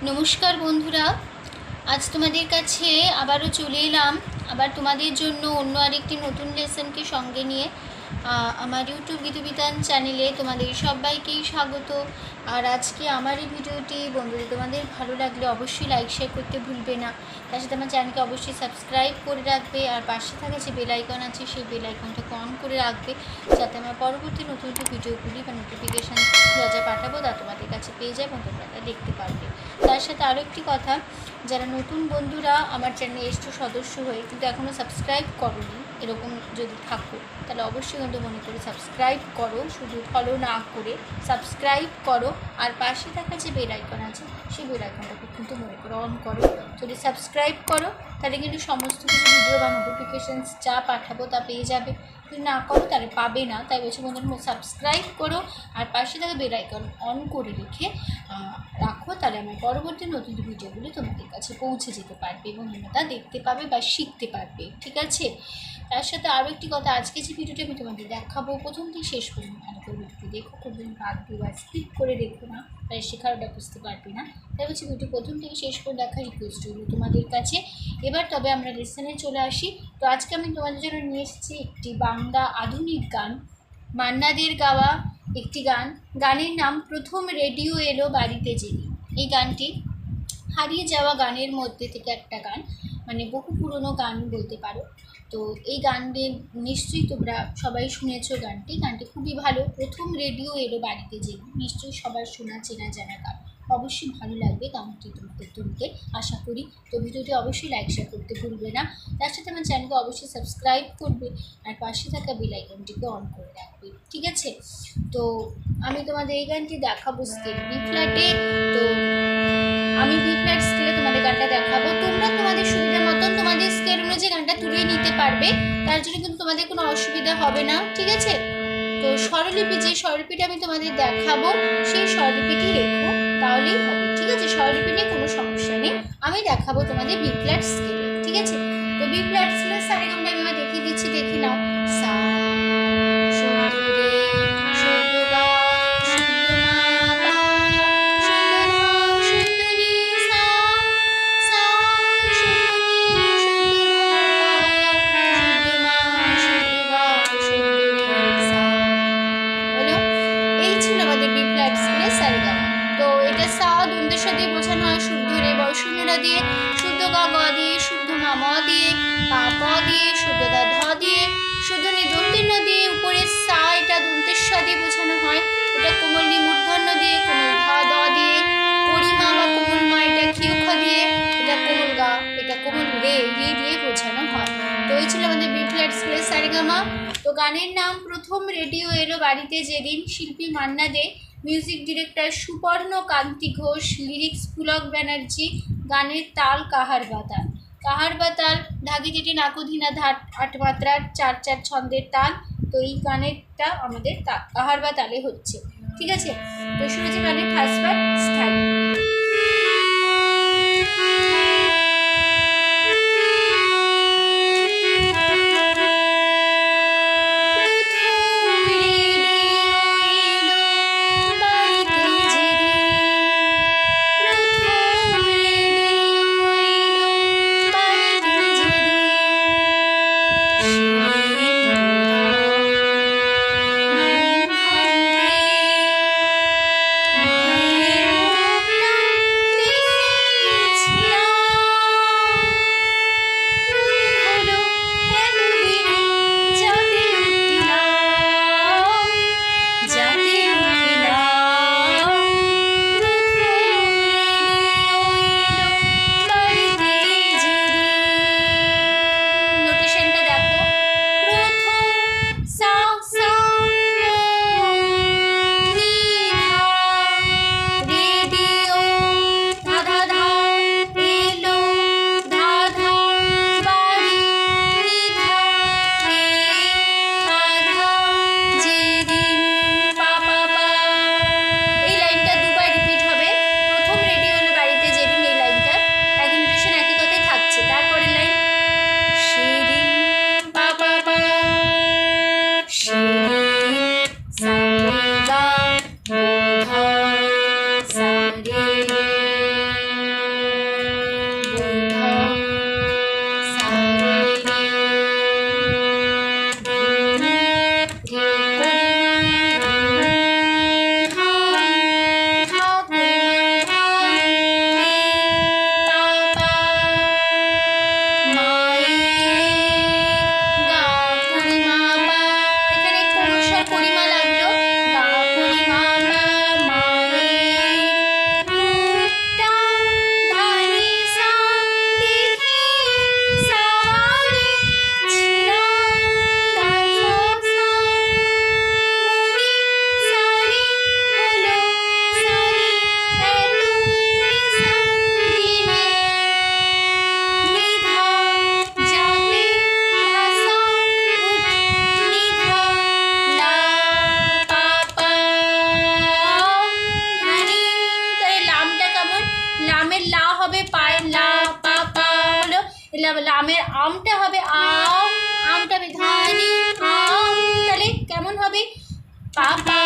নমস্কার বন্ধুরা, আজ তোমাদের কাছে আবারও চলে এলাম আবার তোমাদের জন্য অন্য আরেকটি নতুন লেসনকে সঙ্গে নিয়ে। আমার ইউটিউব বিধুবিধান চ্যানেলে তোমাদের সবাইকেই স্বাগত। আর আজকে আমার এই ভিডিওটি বন্ধুদের তোমাদের ভালো লাগলে অবশ্যই লাইক শেয়ার করতে ভুলবে না। তার সাথে আমার চ্যানেলকে অবশ্যই সাবস্ক্রাইব করে রাখবে, আর পাশে থাকা যে বেল আইকন আছে সেই বেল আইকনটাকে অন করে রাখবে, যাতে আমার পরবর্তী নতুন নতুন ভিডিওগুলি বা নোটিফিকেশান যা যা পাঠাবো তা তোমাদের কাছে পেয়ে যাবে এবং তোমরা তা দেখতে পারবে। তার সাথে আরও একটি কথা, যারা নতুন বন্ধুরা আমার চ্যানেলে এসছো সদস্য হয়ে কিন্তু এখনও সাবস্ক্রাইব করোনি, এরকম যদি থাকো তাহলে অবশ্যই কিন্তু মনে করে সাবস্ক্রাইব করো, শুধু ফলো না করে সাবস্ক্রাইব করো। আর পাশে থাকা যে বেল আইকন আছে সেই বেল আইকনটাকে কিন্তু মনে করে অন করো। যদি সাবস্ক্রাইব করো তাহলে কিন্তু সমস্ত কিছু ভিডিও বা নোটিফিকেশানস যা পাঠাবো তা পেয়ে যাবে। যদি না করো তাহলে পাবে না। তাই বলছি বন্ধুরা, সাবস্ক্রাইব করো আর পাশে থাকা বেল আইকন অন করে রেখে রাখো, তাহলে আমার পরবর্তী নতুন ভিডিওগুলি তোমাদের কাছে পৌঁছে যেতে পারবে এবং তোমরা তা দেখতে পাবে বা শিখতে পারবে। ঠিক আছে? তার সাথে আরও একটি কথা, আজকে যে ভিডিওটি আমি তোমাদের দেখাবো প্রথম থেকে শেষ পর্যন্ত ভালো করে ভিডিওটি দেখো, কোনদিন বাদ দিও বা স্কিপ করে দেখো না, তাই শেখাটা বুঝতে পারবে না। তাই বলছি ভিডিও প্রথম থেকে শেষ করে দেখার রিকোয়েস্ট রইল তোমাদের কাছে। এবার তবে আমরা লেসনে চলে আসি। তো আজকে আমি তোমাদের জন্য নিয়ে এসেছি একটি বাংলা আধুনিক গান, মান্না দের গাওয়া একটি গান। গানের নাম প্রথম রেডিও এলো বাড়িতে যেদিন। এই গানটি হারিয়ে যাওয়া গানের মধ্যে থেকে একটা গান, মানে বহু পুরনো গান বলতে পারো। তো এই গানটি নিশ্চয়ই তোমরা সবাই শুনেছো। গানটি খুবই ভালো। প্রথম রেডিও এলো বাড়িতে যেদিন, নিশ্চয়ই সবার শোনা চেনা জানা গান। অবশ্যই ভালো লাগবে গানটি তোমাকে আশা করি। তো ভিডিওটি অবশ্যই লাইক শেয়ার করতে ভুলবে না। তার সাথে আমার চ্যানেলকে অবশ্যই সাবস্ক্রাইব করবে আর পাশে থাকা বেল আইকনটিকে অন করে রাখবে। ঠিক আছে? তো আমি তোমাদের এই গানটি দেখাবো স্কেল বি ফ্ল্যাটে। তো আমি বি ফ্ল্যাট স্কেলে তোমাদের গানটা দেখাবো। তোমরা তোমাদের সুবিধা মতন তোমাদের স্কেল অনুযায়ী গানটা তুলে নিতে পারবে, তার জন্য কিন্তু তোমাদের কোনো অসুবিধা হবে না। ঠিক আছে? তো স্বরলিপি, যে স্বরলিপিটা আমি তোমাদের দেখাবো সেই স্বরলিপিটি রেখো, তাহলেই হবে। ঠিক আছে? স্বরলিপি নিয়ে কোনো সমস্যা নেই। আমি দেখাবো তোমাদের বি ফ্ল্যাট স্কেলে। ঠিক আছে? তো বি ফ্ল্যাট স্কেলে সারেগামাটা আমি এবার দেখিয়ে দিচ্ছি, দেখে নাও। সা শুদ্ধ রে, শুদ্ধ গা, শুদ্ধ মা, পা, শুদ্ধ ধা, শুদ্ধ নি, সা, সা, শুদ্ধ নি, শুদ্ধ ধা, শুদ্ধ মা, শুদ্ধ গা, শুদ্ধ নি, সা। হলো? এই ছিল আমাদের বি ফ্ল্যাট স্কেলে সারেগামা। তো এটা সা দন্তেশ দিয়ে বোঝানো হয়, শুদ্ধ রে বর্ষণীরা দিয়ে, শুদ্ধ গা গ দিয়ে, শুদ্ধ মা ম দিয়ে, পা প দিয়ে, শুদ্ধ দা ধ দিয়ে, শুদ্ধ নি দন্তের ন দিয়ে, উপরে সা এটা দন্তেশ্ব দিয়ে বোঝানো হয়। এটা কোমল নি মূর্ধন্য দিয়ে, কোমল ধা দ দিয়ে, করিমা বা কোমল মা এটা ক্ষীয় খ দিয়ে, এটা কোমল গা, এটা কোমল রে দিয়ে বোঝানো হয়। তো এই ছিল আমাদের বি ফ্ল্যাট স্কেলে সারেগামা। তো গানের নাম প্রথম রেডিও এলো বাড়িতে যেদিন। শিল্পী মান্না দে, মিউজিক ডিরেক্টর সুপর্ণ কান্তি ঘোষ, লিরিক্স পুলক ব্যানার্জি, গানের তাল কাহার বাতাল। কাহার বাতাল ধাগি যেটি নাকুধিনা ধাট ৮ মাত্রার ৪/৪ ছন্দের তাল। তো এই গানেরটা আমাদের কাহার বাতালে হচ্ছে। ঠিক আছে? তো শুরু হচ্ছে গানের ফার্স্ট পার্ট, স্থায়ী। লামের আমটা হবে আম, আমটা হবে ধানি আম, তাহলে কেমন হবে পাপা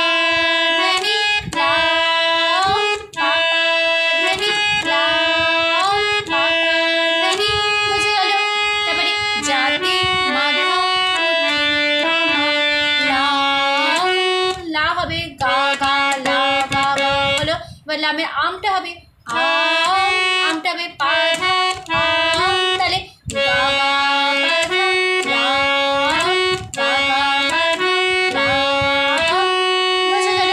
ধানি লাম, পাপা ধানি লাম, পাপা ধানি, বুঝে গেল? তারপরে যাতে মাধা লাম, লা হবে গা গা লা গা গা, হলো। এবার লামের আমটা হবে আম, আমটা হবে পাধা আম, তাহলে গা গা পাধা লাম, গা গা পাধা লাম, বুঝে গেল?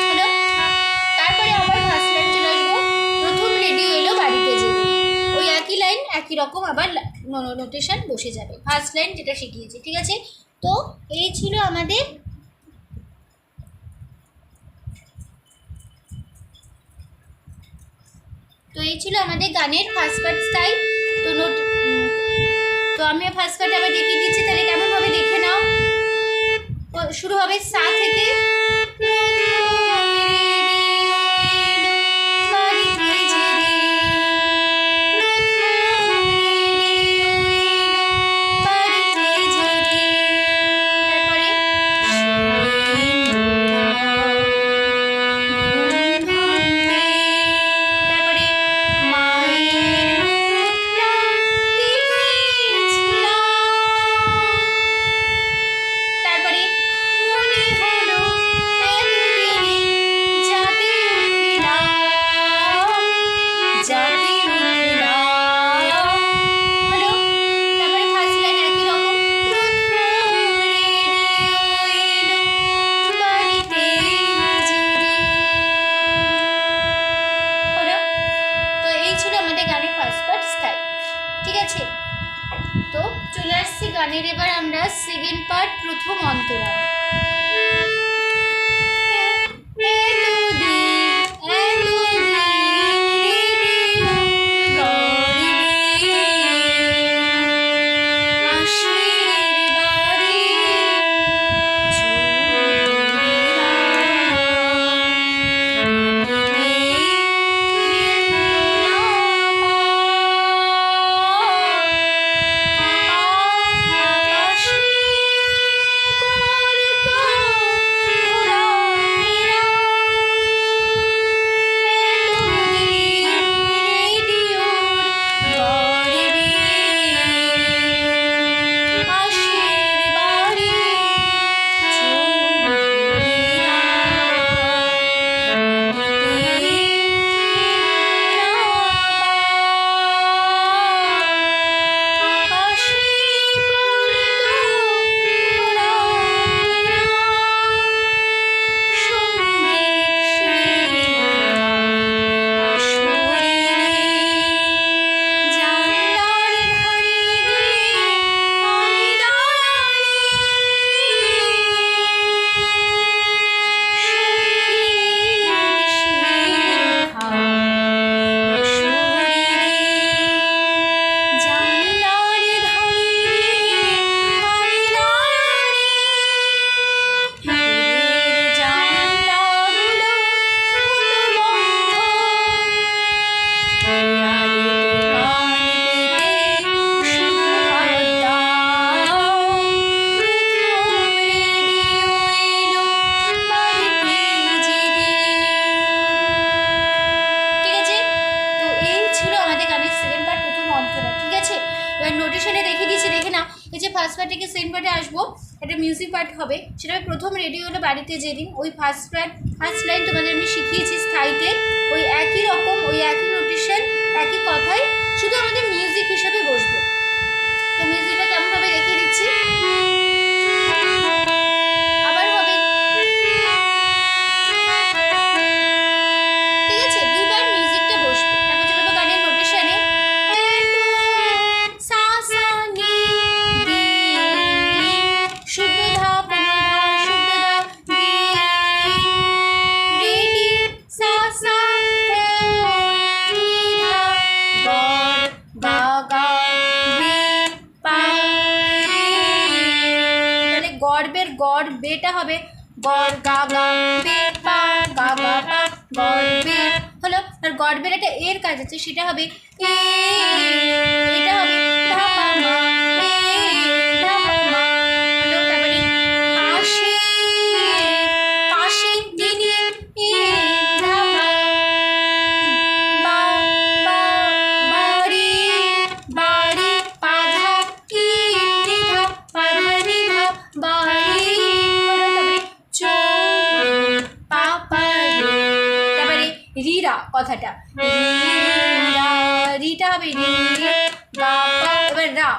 হলো। তারপরে আবার ফার্স্ট লাইন চলে আসবো, প্রথম রেডিও এলো বাড়িতে যেতে, ওই একই লাইন একই রকম আবার নোটেশন বসে যাবে, ফার্স্ট লাইন যেটা শিখিয়েছি, ঠিক আছে? তো এই ছিল আমাদের গানের ফার্স্ট পার্ট স্টাইল। তো আমি ফার্স্ট পার্ট আবার দেখিয়ে দিচ্ছি, তাহলে কেমন ভাবে দেখে নাও। শুরু হবে সা থেকে, গানের এবার আমরা সেকেন্ড পার্ট, প্রথম অন্তরা। নোটেশনে দেখিয়ে দিচ্ছি, দেখে নাও। এই যে ফার্স্ট পার্ট থেকে সেকেন্ড পার্টে আসবো, একটা মিউজিক পার্ট হবে, সেটা প্রথম রেডিও হলো বাড়িতে যেদিন, ওই ফার্স্ট লাইন তোমাদের আমি শিখিয়েছি স্থায়ীতে, ওই একই রকম, ওই একই নোটেশন, একই কথাই, শুধু আমাদের মিউজিক হিসাবে বসবে। তো মিউজিকটা কেমন হবে দেখিয়ে দিচ্ছি। আবার হবে, ঠিক আছে, দুবার মিউজিকটা বসবে। তারপর চলে যাবো গানের নোটেশনে, গড় বেটা হবে গড় গা গা বে পা গা গা পা গড় বে হলো। আর গড় বের একটা এর কাজ আছে, সেটা হবে এটা হবে রিরা কথাটা, রিটা হবে রি, এবার রা,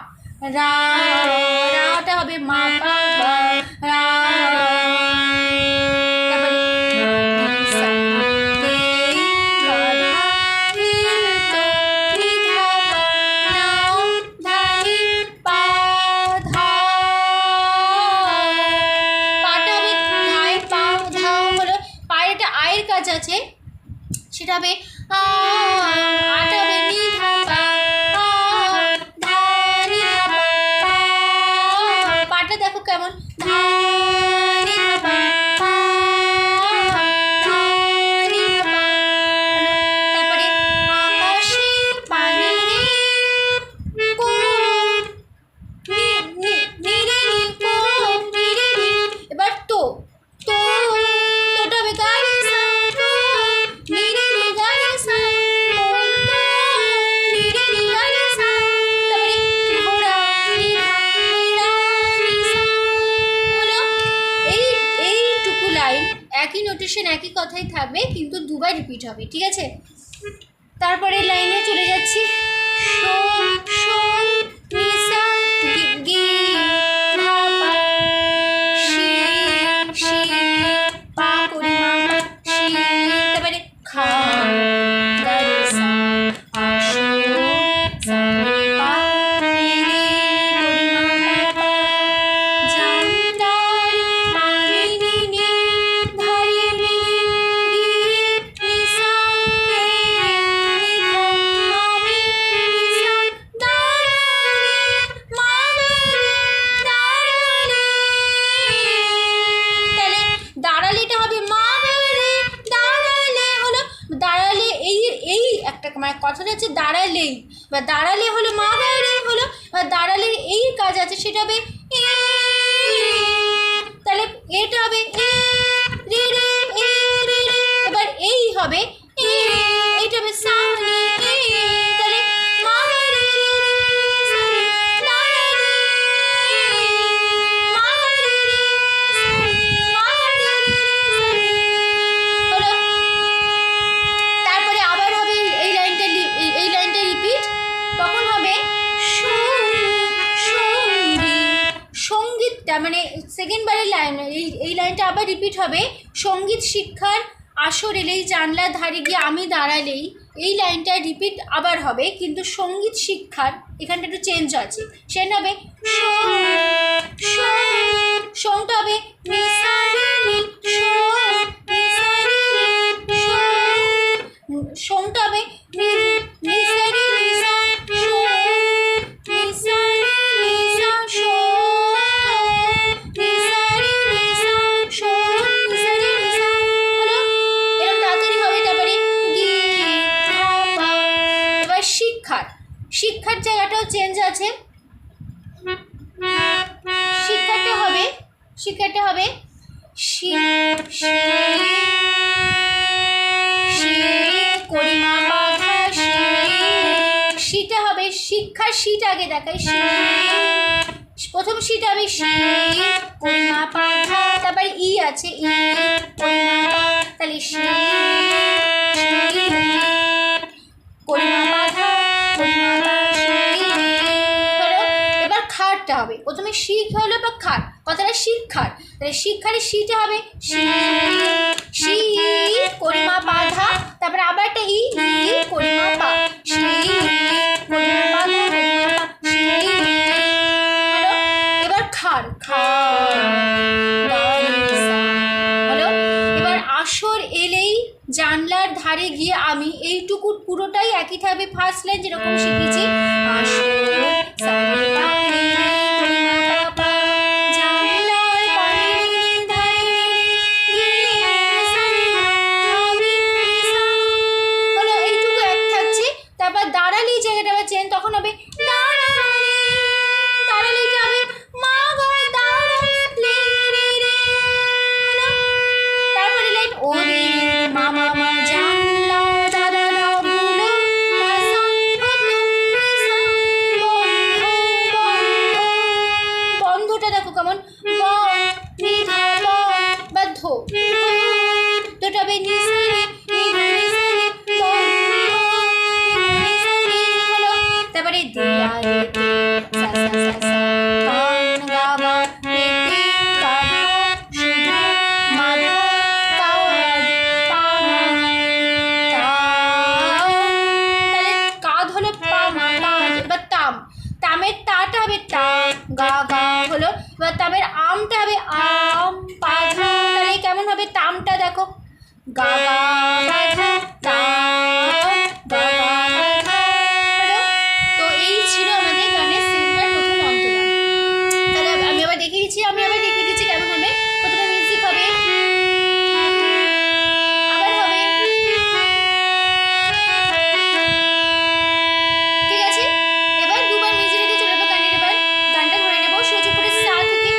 রাটা হবে মা পা রা, তারপরে আছে সেটা হবে আটা হবে নি ধা পা, পাটা দেখো কেমন, তারপরে আকাশে পানি এবার তো তোটা হবে গাড়ি একই নোটেশন একই কথাই থাকবে কিন্তু দুবার রিপিট হবে, ঠিক আছে। তারপরে লাইনে চলে যাচ্ছি, তারপরে খা মানে কথাটা হচ্ছে দাঁড়ালেই, বা দাঁড়ালে হলো মা গায়ে হলো, বা দাঁড়ালে এই কাজ আছে সেটা হবে, তাহলে এটা হবে রে রে, এবার এই হবে এইটা হবে সামনে, তাহলে মা গায়ে মানে সেকেন্ড বারের লাইন, এই লাইনটা আবার রিপিট হবে, সঙ্গীত শিক্ষার আসর এলেই জানলার ধারে গিয়ে আমি দাঁড়ালেই, এই লাইনটা রিপিট আবার হবে কিন্তু সঙ্গীত শিক্ষার এখানটা একটু চেঞ্জ আছে, সেটা হবে সংটা হবে সংটা হবে শিক্ষার জায়গাটাও চেঞ্জ আছে, শিক্ষাটা হবে শিটা হবে শিক্ষার শিট আগে দেখাই, প্রথম শিট হবে করিমা পাধা, তারপরে ই আছে তাহলে হবে, প্রথমে শিখ হলো বা খাট, কথাটা শিক্ষার, তাহলে শিক্ষারের শিটা হবে শি করিমা পাধা, তারপরে আবার একটা ই করিমা পা, এবার খার হলো। এবার আসর এলেই জানলার ধারে গিয়ে আমি, এইটুকু পুরোটাই একই থাকবে, ফার্স্ট লাইন যেরকম শিখেছি, তখন হবে দাঁড়ালেইটা হবে মা গো দাঁড়ালে রে রে, তারপরে লাইন ও রে মা মা মা জানলা দাদা দাবুলো বন্ধ বন্ধ গা গা বাধা তা গা গা বাধা। তো এই ছিল আমাদের গানের সেন্টার প্রথম অন্তরা। তাহলে আমি আবার দেখিয়ে দিচ্ছি কেমন হবে। প্রথমে মিউজিক হবে, আবার হবে, ঠিক আছে। এবার দুবার মিউজিক রেখে চলে যাবো গানের। এবার গানটা ধরে নেবো সোজা উপরে সা থেকে।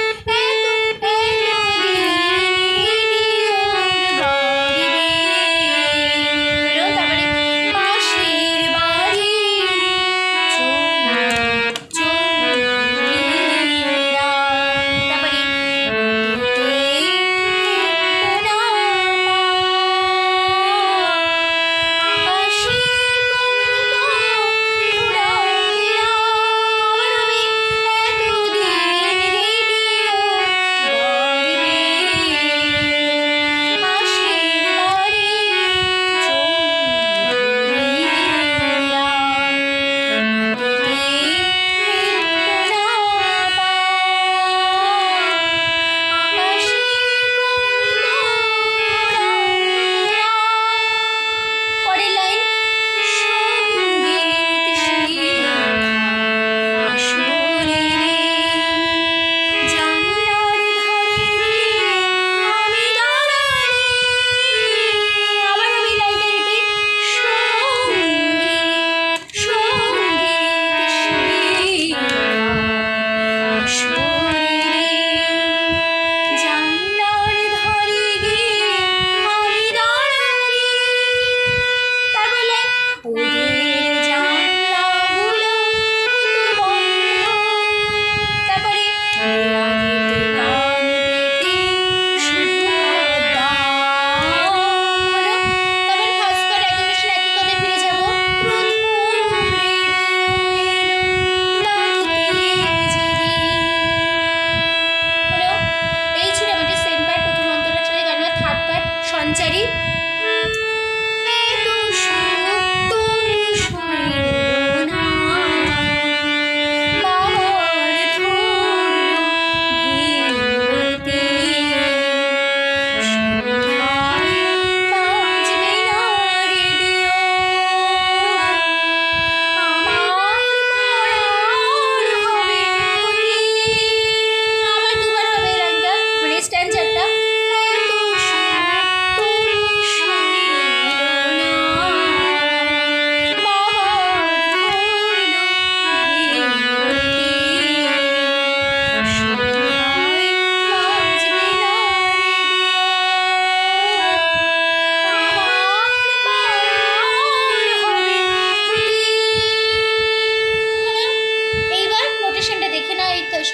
সঞ্চারী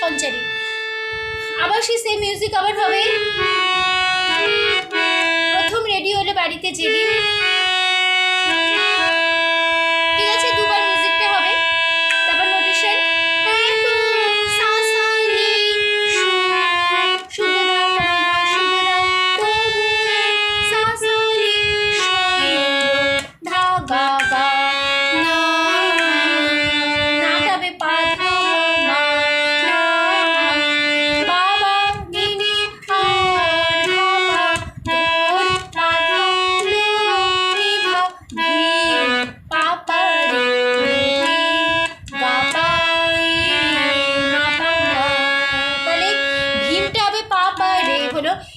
সঞ্চারী। আবার সেই মিউজিক আবার হবে। প্রথম রেডি হলো বাড়িতে যেদিন, ঠিক আছে, দুবার মিউজিকটা হবে। তারপর নোটেশন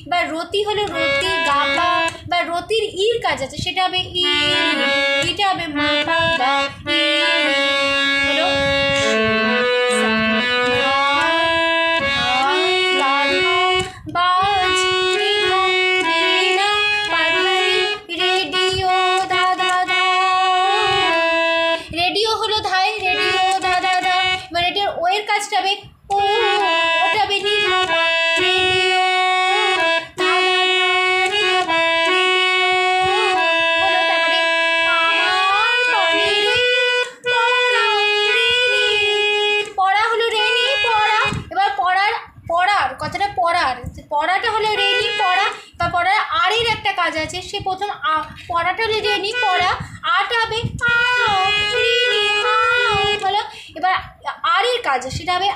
এবার রতি হলো রতি গাপা, বা রতির ইর কাজ আছে, সেটা হবে ই, এটা হবে মা পা গা ই হলো রেডিও দা দা দা, রেডিও হলো ধাই, রেডিও দা দা দা। এবার এটার ও এর কাজটা হবে ও, ওটা হবে নি রেডিও কথাটা পড়ার, পড়াটা হলো রেনি পড়া, বা পড়ার আরের একটা কাজ আছে, সে প্রথম পড়াটা হলো রেনি পড়া, আটা হবে হলো। এবার আরের কাজ সেটা হবে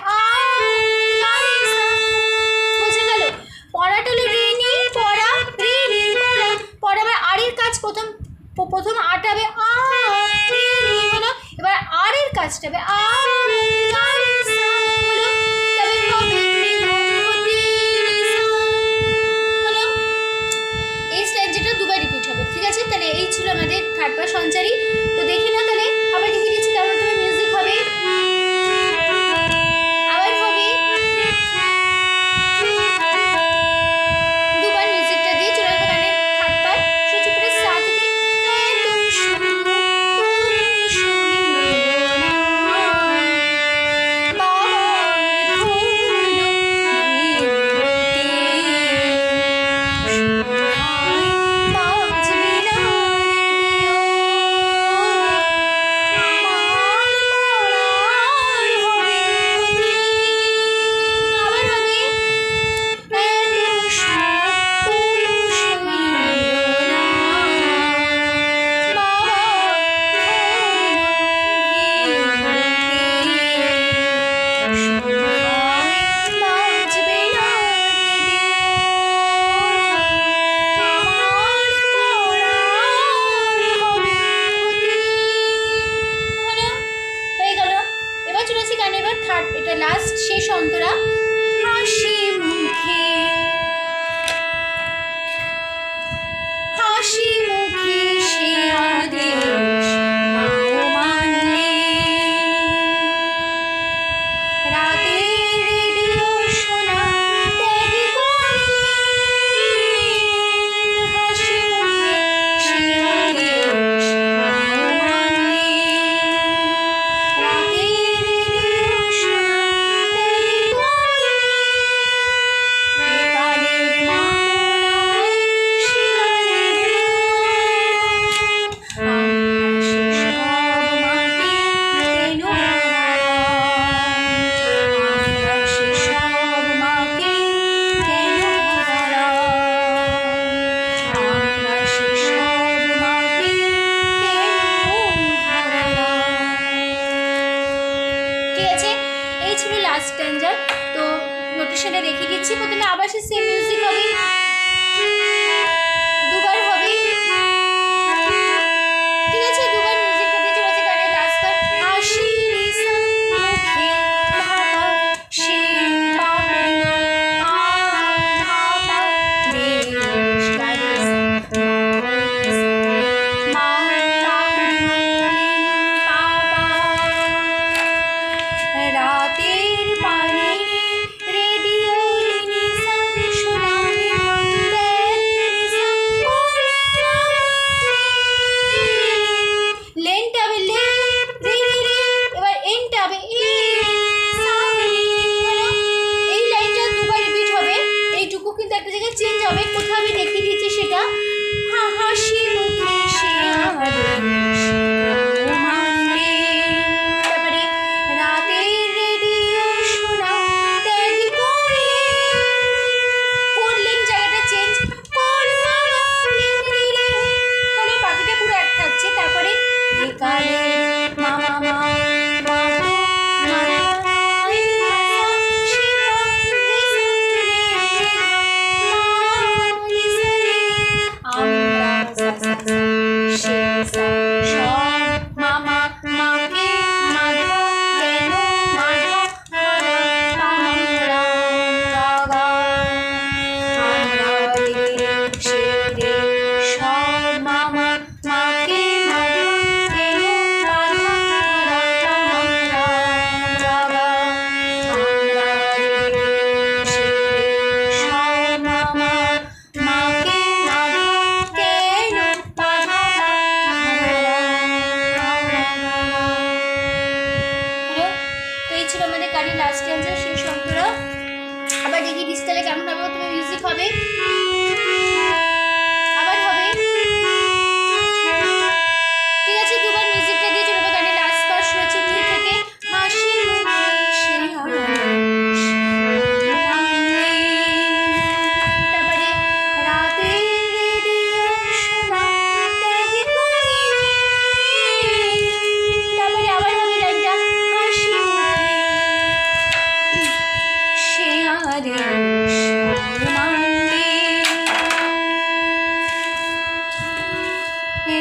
বুঝে গেল। পড়াটা হলো রেনি পড়া, রেনি পড়া, তারপরে আবার আরের কাজ প্রথম আটা হবে আ হলো, এবার আরের কাজটা হবে আ হলো, তবে হবে হলো। এই স্ট্যান্সটা দুবার রিপিট হবে, ঠিক আছে? তাহলে এই ছিল আমাদের থার্ড পা সঞ্চারী। তো দেখি না তাহলে আবার দেখিয়ে দিচ্ছি কেমন তবে মিউজিক হবে। আবার হবে দুবার মিউজিকটা দিয়ে চলে আসবো গানের থার্ড পার্ট। সে চুপড়ে সা থেকে এত সুর শুনিল না, বাবার ধুলো ধুলোতে সোনায় বাজবে না রেডিও।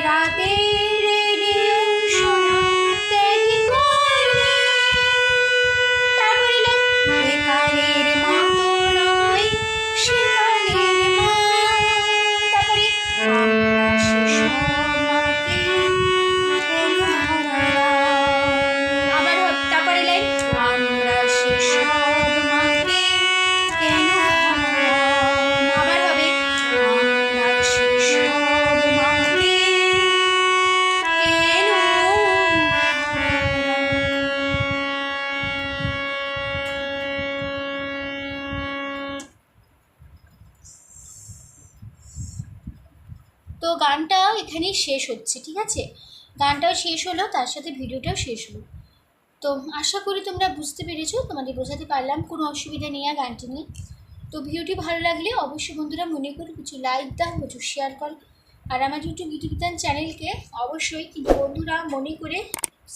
রাতের রেডিও শোনা ত্যাগ করলে। তারপরে বেকারের মতো নয় সেকালের মা। তারপরে আমরা সেসব মাকে কেন হারালাম। আবার তারপরে লাইন আমরা সেসব মাকে কেন হারালাম। আবার হবে আমরা সেসব মাকে কেন হারালাম। তো গানটা এখানেই শেষ হচ্ছে, ঠিক আছে? গানটাও শেষ হলো, তার সাথে ভিডিওটাও শেষ হলো। তো আশা করি তোমরা বুঝতে পেরেছো, তোমাদের বোঝাতে পারলাম, কোনো অসুবিধা নেই আর গানটি নিয়ে। তো ভিডিওটি ভালো লাগলে অবশ্যই বন্ধুরা মনে করে কিছু লাইক দাও, কিছু শেয়ার করো। আর আমার ইউটিউব গীতবিতান চ্যানেলকে অবশ্যই কিন্তু বন্ধুরা মনে করে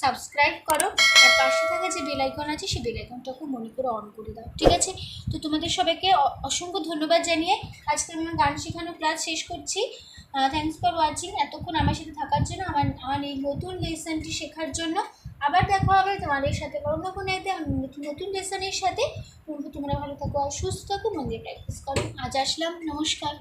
সাবস্ক্রাইব করো। আর পাশে থাকা যে বেল আইকন আছে সেই বেল আইকনটাকে মনে করে অন করে দাও, ঠিক আছে? তো তোমাদের সবাইকে অসংখ্য ধন্যবাদ জানিয়ে আজকে আমি গান শেখানো ক্লাস শেষ করছি। থ্যাংকস ফর ওয়াচিং, এতক্ষণ আমার সাথে থাকার জন্য, আমার এই নতুন লেসনটি শেখার জন্য। আবার দেখা হবে তোমাদের সাথে অন্য কোনো একটা নতুন লেসনের সাথে। তোমরা ভালো থাকো আর সুস্থ থাকো, মন দিয়ে প্র্যাকটিস করো। আজ আসলাম, নমস্কার।